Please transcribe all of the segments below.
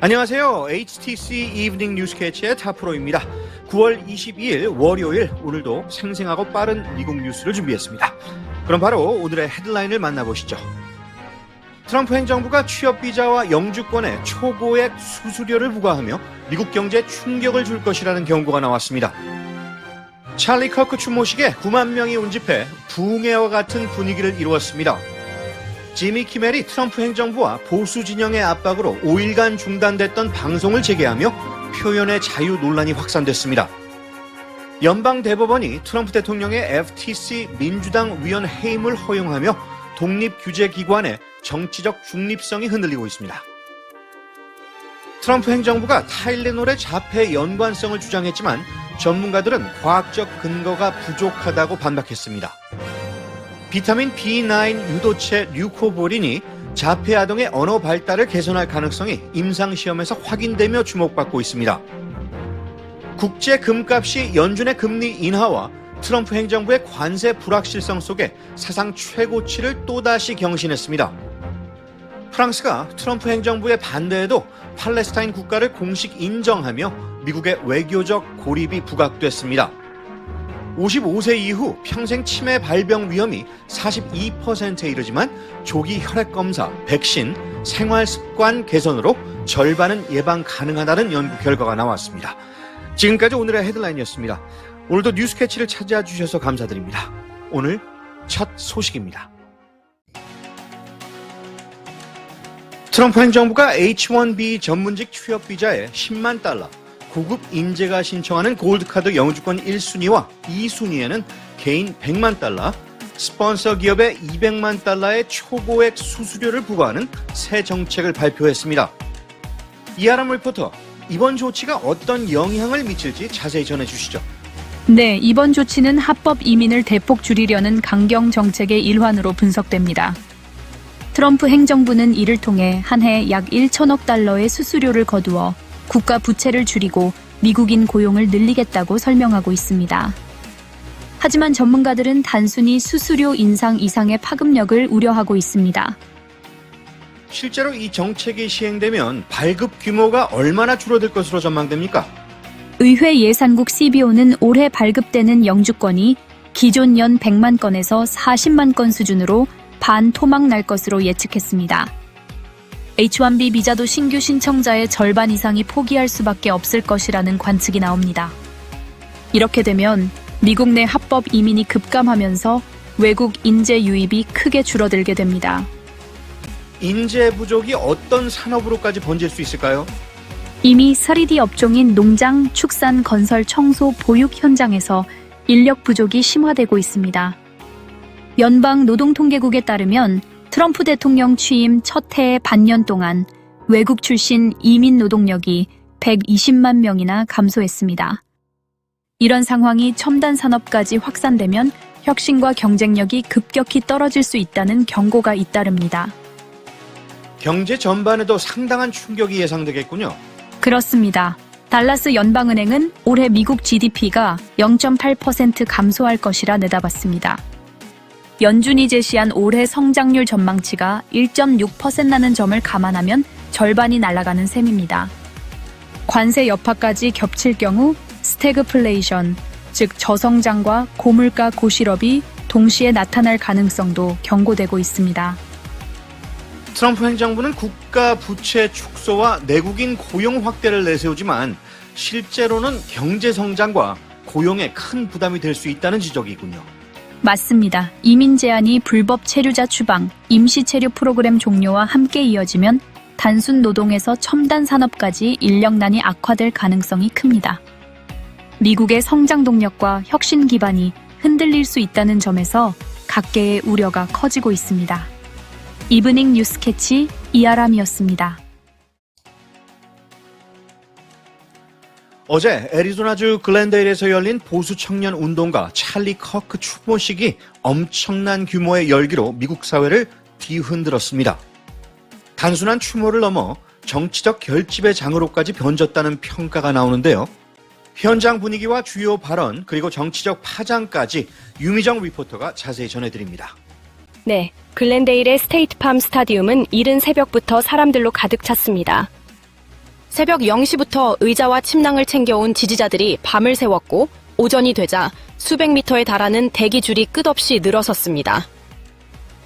안녕하세요. HTC 이브닝 뉴스캐치의 타프로입니다. 9월 22일 월요일, 오늘도 생생하고 빠른 미국 뉴스를 준비했습니다. 그럼 바로 오늘의 헤드라인을 만나보시죠. 트럼프 행정부가 취업비자와 영주권에 초고액 수수료를 부과하며 미국 경제에 충격을 줄 것이라는 경고가 나왔습니다. 찰리 커크 추모식에 9만 명이 온 집회, 부흥회와 같은 분위기를 이루었습니다. 지미 키멜이 트럼프 행정부와 보수 진영의 압박으로 5일간 중단됐던 방송을 재개하며 표현의 자유 논란이 확산됐습니다. 연방 대법원이 트럼프 대통령의 FTC 민주당 위원 해임을 허용하며 독립규제기관의 정치적 중립성이 흔들리고 있습니다. 트럼프 행정부가 타일레놀의 자폐 연관성을 주장했지만 전문가들은 과학적 근거가 부족하다고 반박했습니다. 비타민 B9 유도체 류코보린이 자폐 아동의 언어 발달을 개선할 가능성이 임상시험에서 확인되며 주목받고 있습니다. 국제 금값이 연준의 금리 인하와 트럼프 행정부의 관세 불확실성 속에 사상 최고치를 또다시 경신했습니다. 프랑스가 트럼프 행정부의 반대에도 팔레스타인 국가를 공식 인정하며 미국의 외교적 고립이 부각됐습니다. 55세 이후 평생 치매 발병 위험이 42%에 이르지만 조기 혈액검사, 백신, 생활습관 개선으로 절반은 예방 가능하다는 연구 결과가 나왔습니다. 지금까지 오늘의 헤드라인이었습니다. 오늘도 뉴스캐치를 찾아와 주셔서 감사드립니다. 오늘 첫 소식입니다. 트럼프 행정부가 H-1B 전문직 취업비자에 10만 달러, 고급 인재가 신청하는 골드카드 영주권 1순위와 2순위에는 개인 100만 달러, 스폰서 기업에 200만 달러의 초고액 수수료를 부과하는 새 정책을 발표했습니다. 이하람 리포터, 이번 조치가 어떤 영향을 미칠지 자세히 전해주시죠. 네, 이번 조치는 합법 이민을 대폭 줄이려는 강경 정책의 일환으로 분석됩니다. 트럼프 행정부는 이를 통해 한 해 약 1천억 달러의 수수료를 거두어 국가 부채를 줄이고 미국인 고용을 늘리겠다고 설명하고 있습니다. 하지만 전문가들은 단순히 수수료 인상 이상의 파급력을 우려하고 있습니다. 실제로 이 정책이 시행되면 발급 규모가 얼마나 줄어들 것으로 전망됩니까? 의회 예산국 CBO는 올해 발급되는 영주권이 기존 연 100만 건에서 40만 건 수준으로 반토막 날 것으로 예측했습니다. H-1B 비자도 신규 신청자의 절반 이상이 포기할 수밖에 없을 것이라는 관측이 나옵니다. 이렇게 되면 미국 내 합법 이민이 급감하면서 외국 인재 유입이 크게 줄어들게 됩니다. 인재 부족이 어떤 산업으로까지 번질 수 있을까요? 이미 3D 업종인 농장, 축산, 건설, 청소, 보육 현장에서 인력 부족이 심화되고 있습니다. 연방 노동통계국에 따르면 트럼프 대통령 취임 첫 해의 반년 동안 외국 출신 이민 노동력이 120만 명이나 감소했습니다. 이런 상황이 첨단 산업까지 확산되면 혁신과 경쟁력이 급격히 떨어질 수 있다는 경고가 잇따릅니다. 경제 전반에도 상당한 충격이 예상되겠군요. 그렇습니다. 달라스 연방은행은 올해 미국 GDP가 0.8% 감소할 것이라 내다봤습니다. 연준이 제시한 올해 성장률 전망치가 1.6%라는 점을 감안하면 절반이 날아가는 셈입니다. 관세 여파까지 겹칠 경우 스태그플레이션, 즉 저성장과 고물가 고실업이 동시에 나타날 가능성도 경고되고 있습니다. 트럼프 행정부는 국가 부채 축소와 내국인 고용 확대를 내세우지만 실제로는 경제 성장과 고용에 큰 부담이 될 수 있다는 지적이군요. 맞습니다. 이민 제한이 불법 체류자 추방, 임시 체류 프로그램 종료와 함께 이어지면 단순 노동에서 첨단 산업까지 인력난이 악화될 가능성이 큽니다. 미국의 성장 동력과 혁신 기반이 흔들릴 수 있다는 점에서 각계의 우려가 커지고 있습니다. 이브닝 뉴스캐치 이하람이었습니다. 어제 애리조나주 글렌데일에서 열린 보수 청년 운동가 찰리 커크 추모식이 엄청난 규모의 열기로 미국 사회를 뒤흔들었습니다. 단순한 추모를 넘어 정치적 결집의 장으로까지 변졌다는 평가가 나오는데요. 현장 분위기와 주요 발언 그리고 정치적 파장까지 유미정 리포터가 자세히 전해드립니다. 네, 글렌데일의 스테이트팜 스타디움은 이른 새벽부터 사람들로 가득 찼습니다. 새벽 0시부터 의자와 침낭을 챙겨온 지지자들이 밤을 새웠고 오전이 되자 수백 미터에 달하는 대기줄이 끝없이 늘어섰습니다.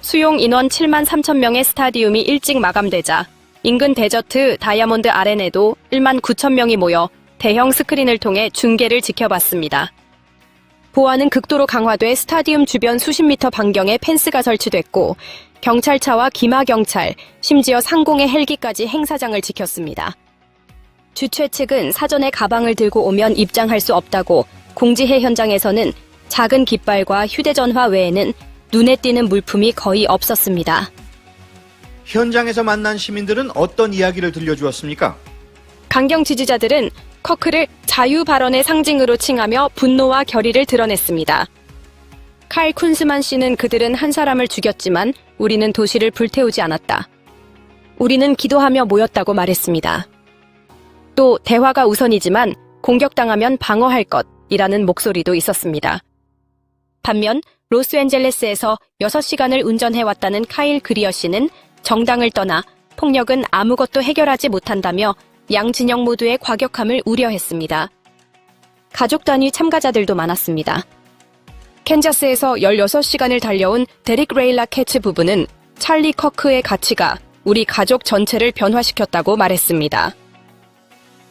수용 인원 7만 3천 명의 스타디움이 일찍 마감되자 인근 데저트 다이아몬드 아레나에도 1만 9천 명이 모여 대형 스크린을 통해 중계를 지켜봤습니다. 보안은 극도로 강화돼 스타디움 주변 수십 미터 반경에 펜스가 설치됐고 경찰차와 기마경찰, 심지어 상공의 헬기까지 행사장을 지켰습니다. 주최 측은 사전에 가방을 들고 오면 입장할 수 없다고 공지해 현장에서는 작은 깃발과 휴대전화 외에는 눈에 띄는 물품이 거의 없었습니다. 현장에서 만난 시민들은 어떤 이야기를 들려주었습니까? 강경 지지자들은 커크를 자유 발언의 상징으로 칭하며 분노와 결의를 드러냈습니다. 칼 쿤스만 씨는 그들은 한 사람을 죽였지만 우리는 도시를 불태우지 않았다. 우리는 기도하며 모였다고 말했습니다. 또 대화가 우선이지만 공격당하면 방어할 것이라는 목소리도 있었습니다. 반면 로스앤젤레스에서 6시간을 운전해왔다는 카일 그리어 씨는 정당을 떠나 폭력은 아무것도 해결하지 못한다며 양 진영 모두의 과격함을 우려했습니다. 가족 단위 참가자들도 많았습니다. 캔자스에서 16시간을 달려온 데릭 레일라 캐츠 부부는 찰리 커크의 가치가 우리 가족 전체를 변화시켰다고 말했습니다.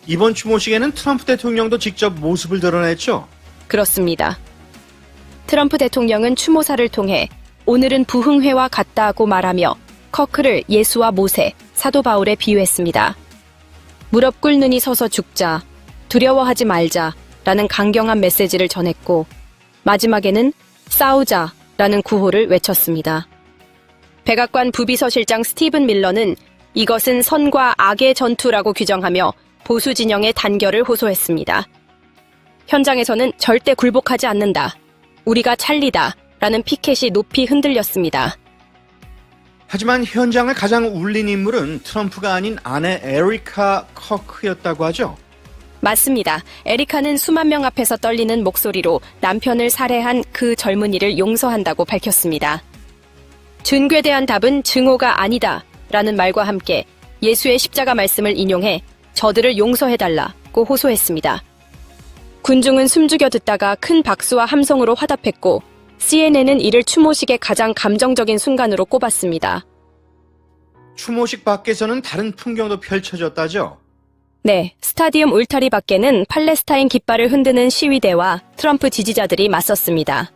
이번 추모식에는 트럼프 대통령도 직접 모습을 드러냈죠? 그렇습니다. 트럼프 대통령은 추모사를 통해 오늘은 부흥회와 같다고 말하며 커크를 예수와 모세, 사도 바울에 비유했습니다. 무릎 꿇느니 서서 죽자, 두려워하지 말자 라는 강경한 메시지를 전했고 마지막에는 싸우자 라는 구호를 외쳤습니다. 백악관 부비서실장 스티븐 밀러는 이것은 선과 악의 전투라고 규정하며 보수 진영의 단결을 호소했습니다. 현장에서는 절대 굴복하지 않는다. 우리가 찰리다. 라는 피켓이 높이 흔들렸습니다. 하지만 현장을 가장 울린 인물은 트럼프가 아닌 아내 에리카 커크였다고 하죠? 맞습니다. 에리카는 수만 명 앞에서 떨리는 목소리로 남편을 살해한 그 젊은이를 용서한다고 밝혔습니다. 준괴대한 답은 증오가 아니다. 라는 말과 함께 예수의 십자가 말씀을 인용해 저들을 용서해달라고 호소했습니다. 군중은 숨죽여 듣다가 큰 박수와 함성으로 화답했고 CNN은 이를 추모식의 가장 감정적인 순간으로 꼽았습니다. 추모식 밖에서는 다른 풍경도 펼쳐졌다죠? 네, 스타디움 울타리 밖에는 팔레스타인 깃발을 흔드는 시위대와 트럼프 지지자들이 맞섰습니다.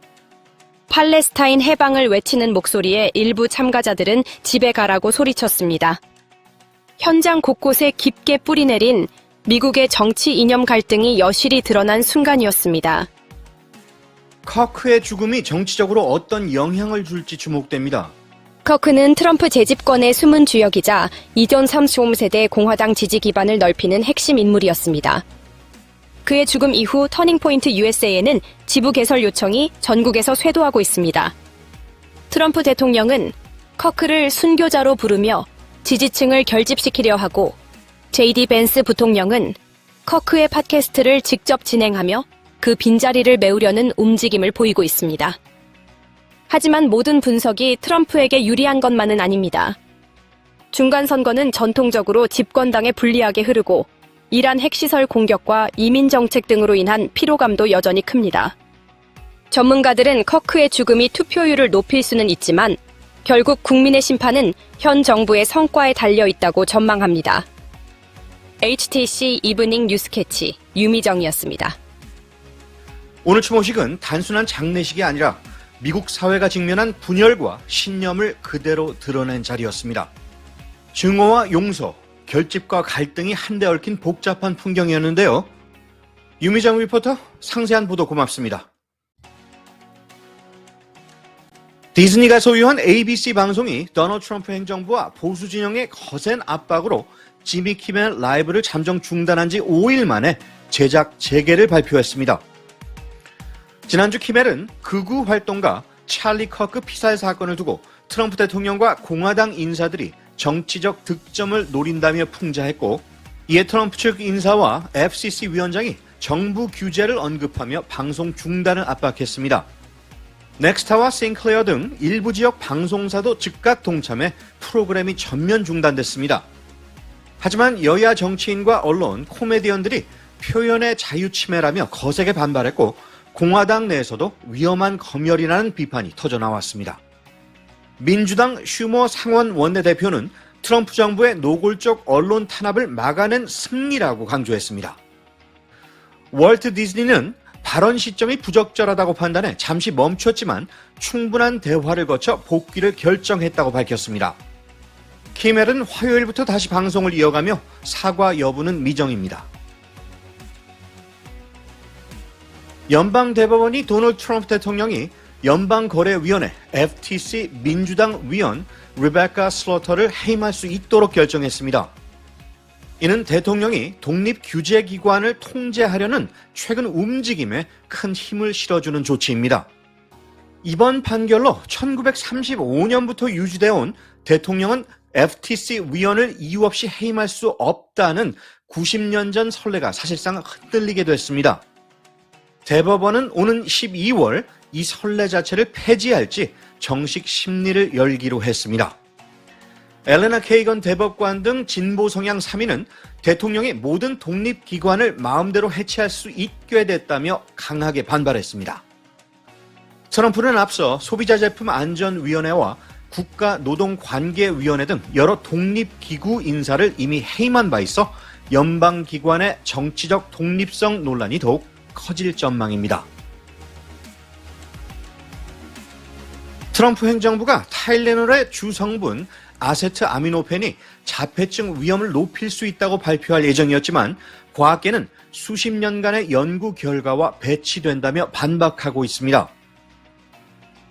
팔레스타인 해방을 외치는 목소리에 일부 참가자들은 집에 가라고 소리쳤습니다. 현장 곳곳에 깊게 뿌리내린 미국의 정치 이념 갈등이 여실히 드러난 순간이었습니다. 커크의 죽음이 정치적으로 어떤 영향을 줄지 주목됩니다. 커크는 트럼프 재집권의 숨은 주역이자 이전 3세대 공화당 지지 기반을 넓히는 핵심 인물이었습니다. 그의 죽음 이후 터닝포인트 USA에는 지부 개설 요청이 전국에서 쇄도하고 있습니다. 트럼프 대통령은 커크를 순교자로 부르며 지지층을 결집시키려 하고 JD 벤스 부통령은 커크의 팟캐스트를 직접 진행하며 그 빈자리를 메우려는 움직임을 보이고 있습니다. 하지만 모든 분석이 트럼프에게 유리한 것만은 아닙니다. 중간선거는 전통적으로 집권당에 불리하게 흐르고 이란 핵시설 공격과 이민정책 등으로 인한 피로감도 여전히 큽니다. 전문가들은 커크의 죽음이 투표율을 높일 수는 있지만 결국 국민의 심판은 현 정부의 성과에 달려있다고 전망합니다. HTC 이브닝 뉴스캐치 유미정이었습니다. 오늘 추모식은 단순한 장례식이 아니라 미국 사회가 직면한 분열과 신념을 그대로 드러낸 자리였습니다. 증오와 용서, 결집과 갈등이 한데 얽힌 복잡한 풍경이었는데요. 유미정 리포터, 상세한 보도 고맙습니다. 디즈니가 소유한 ABC 방송이 도널드 트럼프 행정부와 보수 진영의 거센 압박으로 지미 키멜 라이브를 잠정 중단한 지 5일 만에 제작 재개를 발표했습니다. 지난주 키멜은 극우 활동가 찰리 커크 피살 사건을 두고 트럼프 대통령과 공화당 인사들이 정치적 득점을 노린다며 풍자했고, 이에 트럼프 측 인사와 FCC 위원장이 정부 규제를 언급하며 방송 중단을 압박했습니다. 넥스타와 싱클레어 등 일부 지역 방송사도 즉각 동참해 프로그램이 전면 중단됐습니다. 하지만 여야 정치인과 언론, 코미디언들이 표현의 자유 침해라며 거세게 반발했고 공화당 내에서도 위험한 검열이라는 비판이 터져나왔습니다. 민주당 슈머 상원 원내대표는 트럼프 정부의 노골적 언론 탄압을 막아낸 승리라고 강조했습니다. 월트 디즈니는 발언 시점이 부적절하다고 판단해 잠시 멈췄지만 충분한 대화를 거쳐 복귀를 결정했다고 밝혔습니다. 키멜은 화요일부터 다시 방송을 이어가며 사과 여부는 미정입니다. 연방대법원이 도널드 트럼프 대통령이 연방거래위원회 FTC 민주당 위원 리베카 슬로터를 해임할 수 있도록 결정했습니다. 이는 대통령이 독립규제기관을 통제하려는 최근 움직임에 큰 힘을 실어주는 조치입니다. 이번 판결로 1935년부터 유지되어 온 대통령은 FTC 위원을 이유 없이 해임할 수 없다는 90년 전 선례가 사실상 흔들리게 됐습니다. 대법원은 오는 12월 이 선례 자체를 폐지할지 정식 심리를 열기로 했습니다. 엘레나 케이건 대법관 등 진보 성향 3인은 대통령이 모든 독립기관을 마음대로 해체할 수 있게 됐다며 강하게 반발했습니다. 트럼프는 앞서 소비자제품안전위원회와 국가노동관계위원회 등 여러 독립기구 인사를 이미 해임한 바 있어 연방기관의 정치적 독립성 논란이 더욱 커질 전망입니다. 트럼프 행정부가 타일레놀의 주성분 아세트아미노펜이 자폐증 위험을 높일 수 있다고 발표할 예정이었지만 과학계는 수십 년간의 연구 결과와 배치된다며 반박하고 있습니다.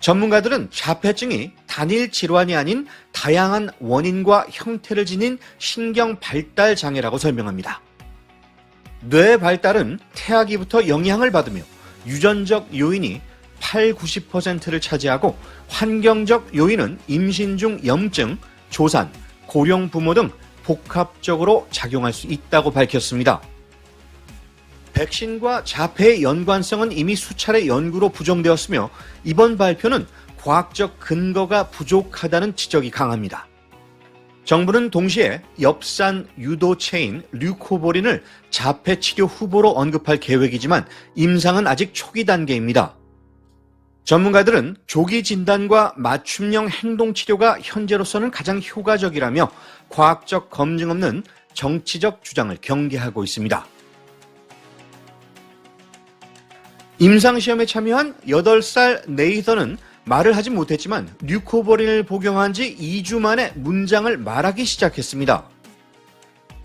전문가들은 자폐증이 단일 질환이 아닌 다양한 원인과 형태를 지닌 신경 발달 장애라고 설명합니다. 뇌 발달은 태아기부터 영향을 받으며 유전적 요인이 80~90%를 차지하고 환경적 요인은 임신 중 염증, 조산, 고령 부모 등 복합적으로 작용할 수 있다고 밝혔습니다. 백신과 자폐의 연관성은 이미 수차례 연구로 부정되었으며 이번 발표는 과학적 근거가 부족하다는 지적이 강합니다. 정부는 동시에 엽산 유도체인 류코보린을 자폐 치료 후보로 언급할 계획이지만 임상은 아직 초기 단계입니다. 전문가들은 조기 진단과 맞춤형 행동 치료가 현재로서는 가장 효과적이라며 과학적 검증 없는 정치적 주장을 경계하고 있습니다. 임상시험에 참여한 8살 네이선은 말을 하지 못했지만 류코보린을 복용한 지 2주 만에 문장을 말하기 시작했습니다.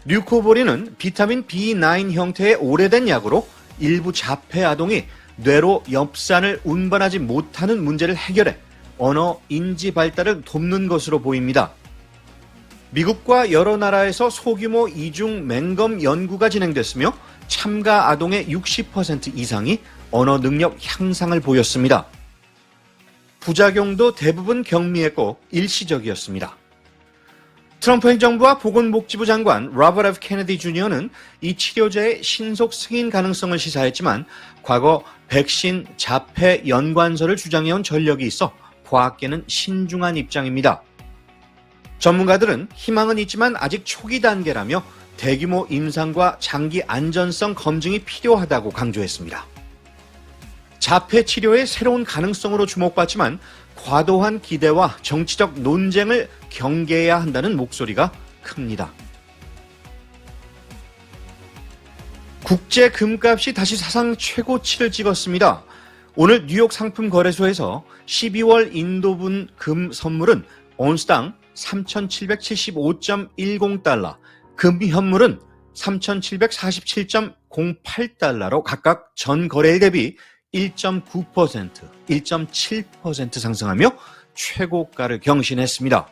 류코보린은 비타민 B9 형태의 오래된 약으로 일부 자폐 아동이 뇌로 엽산을 운반하지 못하는 문제를 해결해 언어 인지 발달을 돕는 것으로 보입니다. 미국과 여러 나라에서 소규모 이중 맹검 연구가 진행됐으며 참가 아동의 60% 이상이 언어 능력 향상을 보였습니다. 부작용도 대부분 경미했고 일시적이었습니다. 트럼프 행정부와 보건복지부 장관 로버트 F. 케네디 주니어는 이 치료제의 신속 승인 가능성을 시사했지만 과거 백신 자폐 연관설을 주장해온 전력이 있어 과학계는 신중한 입장입니다. 전문가들은 희망은 있지만 아직 초기 단계라며 대규모 임상과 장기 안전성 검증이 필요하다고 강조했습니다. 자폐 치료의 새로운 가능성으로 주목받지만 과도한 기대와 정치적 논쟁을 경계해야 한다는 목소리가 큽니다. 국제 금값이 다시 사상 최고치를 찍었습니다. 오늘 뉴욕 상품거래소에서 12월 인도분 금 선물은 온스당 3,775.10달러, 금 현물은 3,747.08달러로 각각 전 거래일 대비 1.9%, 1.7% 상승하며 최고가를 경신했습니다.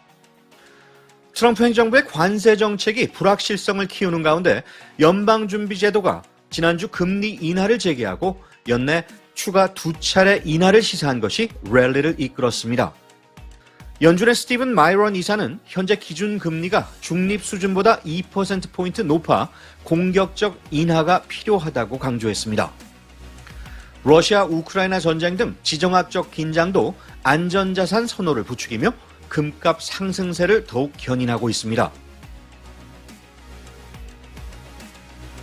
트럼프 행정부의 관세 정책이 불확실성을 키우는 가운데 연방준비제도가 지난주 금리 인하를 재개하고 연내 추가 2차례 인하를 시사한 것이 랠리를 이끌었습니다. 연준의 스티븐 마이런 이사는 현재 기준금리가 중립 수준보다 2%포인트 높아 공격적 인하가 필요하다고 강조했습니다. 러시아 우크라이나 전쟁 등 지정학적 긴장도 안전자산 선호를 부추기며 금값 상승세를 더욱 견인하고 있습니다.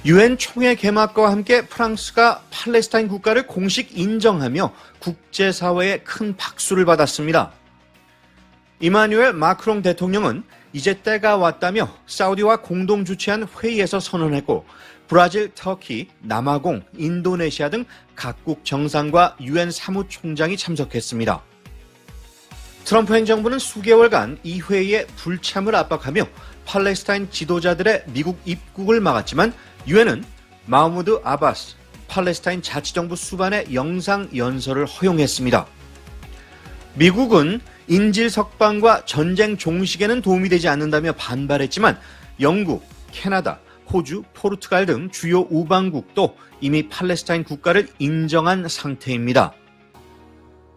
유엔 총회 개막과 함께 프랑스가 팔레스타인 국가를 공식 인정하며 국제사회의 큰 박수를 받았습니다. 이마누엘 마크롱 대통령은 이제 때가 왔다며 사우디와 공동 주최한 회의에서 선언했고 브라질, 터키, 남아공, 인도네시아 등 각국 정상과 유엔 사무총장이 참석했습니다. 트럼프 행정부는 수개월간 이 회의에 불참을 압박하며 팔레스타인 지도자들의 미국 입국을 막았지만 유엔은 마흐무드 아바스 팔레스타인 자치정부 수반의 영상 연설을 허용했습니다. 미국은 인질 석방과 전쟁 종식에는 도움이 되지 않는다며 반발했지만 영국, 캐나다, 호주, 포르투갈 등 주요 우방국도 이미 팔레스타인 국가를 인정한 상태입니다.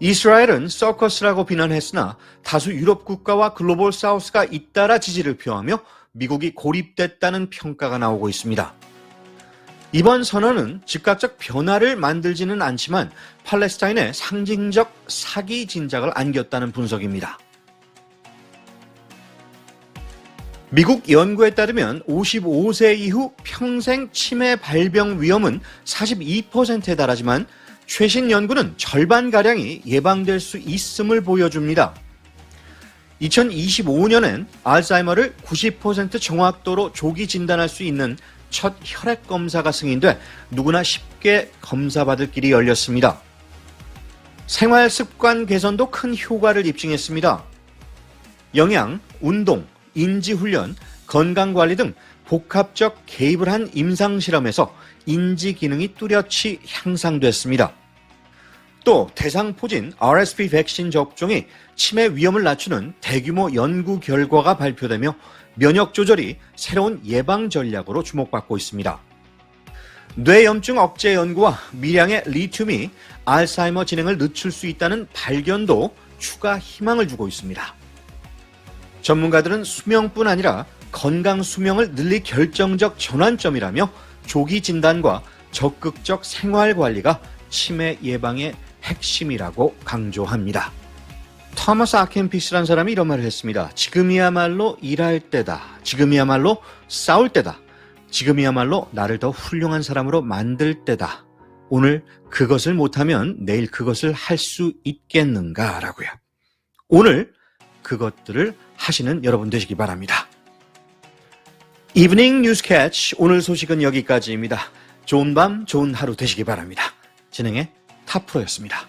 이스라엘은 서커스라고 비난했으나 다수 유럽 국가와 글로벌 사우스가 잇따라 지지를 표하며 미국이 고립됐다는 평가가 나오고 있습니다. 이번 선언은 즉각적 변화를 만들지는 않지만 팔레스타인의 상징적 사기 진작을 안겼다는 분석입니다. 미국 연구에 따르면 55세 이후 평생 치매 발병 위험은 42%에 달하지만 최신 연구는 절반가량이 예방될 수 있음을 보여줍니다. 2025년엔 알츠하이머를 90% 정확도로 조기 진단할 수 있는 첫 혈액 검사가 승인돼 누구나 쉽게 검사받을 길이 열렸습니다. 생활 습관 개선도 큰 효과를 입증했습니다. 영양, 운동, 인지훈련, 건강관리 등 복합적 개입을 한 임상실험에서 인지 기능이 뚜렷이 향상됐습니다. 또 대상포진 RSV 백신 접종이 치매 위험을 낮추는 대규모 연구 결과가 발표되며 면역 조절이 새로운 예방 전략으로 주목받고 있습니다. 뇌염증 억제 연구와 미량의 리튬이 알츠하이머 진행을 늦출 수 있다는 발견도 추가 희망을 주고 있습니다. 전문가들은 수명뿐 아니라 건강 수명을 늘릴 결정적 전환점이라며 조기 진단과 적극적 생활 관리가 치매 예방의 핵심이라고 강조합니다. 토마스 아켄피스라는 사람이 이런 말을 했습니다. 지금이야말로 일할 때다. 지금이야말로 싸울 때다. 지금이야말로 나를 더 훌륭한 사람으로 만들 때다. 오늘 그것을 못하면 내일 그것을 할 수 있겠는가라고요. 오늘 그것들을 하시는 여러분 되시기 바랍니다. 이브닝 뉴스 캐치 오늘 소식은 여기까지입니다. 좋은 밤, 좋은 하루 되시기 바랍니다. 진행의 타프로였습니다.